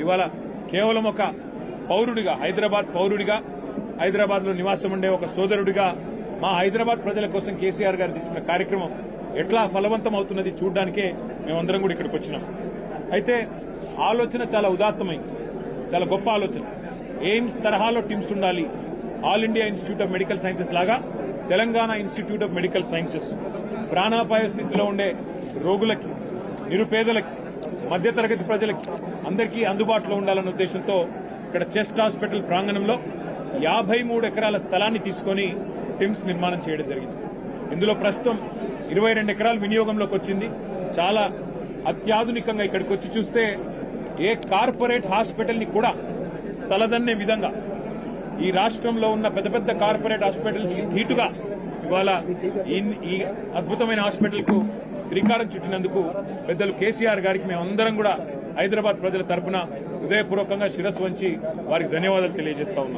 ఇవాళ కేవలం ఒక పౌరుడిగా హైదరాబాద్ లో నివాసం ఉండే ఒక సోదరుడిగా మా హైదరాబాద్ ప్రజల కోసం కేసీఆర్ గారు తీసుకున్న కార్యక్రమం ఎట్లా ఫలవంతం అవుతున్నది చూడడానికే మేమందరం కూడా ఇక్కడికి వచ్చినాం. అయితే ఆలోచన చాలా ఉదాత్తమైంది, చాలా గొప్ప ఆలోచన. ఎయిమ్స్ తరహాలో టిమ్స్ ఉండాలి. All India Institute of Medical Sciences లాగా Telangana Institute of Medical Sciences ప్రాణాపాయ స్థితిలో ఉండే రోగులకి, నిరుపేదలకి, మధ్యతరగతి ప్రజలకి అందరికీ అందుబాటులో ఉండాలన్న ఉద్దేశంతో ఇక్కడ చెస్ట్ హాస్పిటల్ ప్రాంగణంలో 53 ఎకరాల స్థలాన్ని తీసుకుని టిమ్స్ నిర్మాణం చేయడం జరిగింది. ఇందులో ప్రస్తుతం 22 ఎకరాలు వినియోగంలోకి వచ్చింది. చాలా అత్యాధునికంగా ఇక్కడికి వచ్చి చూస్తే ఏ కార్పొరేట్ హాస్పిటల్ ని కూడా తలదన్నే విధంగా ఈ రాష్ట్రంలో ఉన్న పెద్ద పెద్ద కార్పొరేట్ హాస్పిటల్స్ కి ధీటుగా ఇవాళ ఈ అద్భుతమైన హాస్పిటల్ కు శ్రీకారం చుట్టినందుకు పెద్దలు కేసీఆర్ గారికి మేమందరం కూడా హైదరాబాద్ ప్రజల తరఫున హృదయపూర్వకంగా శిరస్సు వంచి వారికి ధన్యవాదాలు తెలియజేస్తా ఉన్నాం.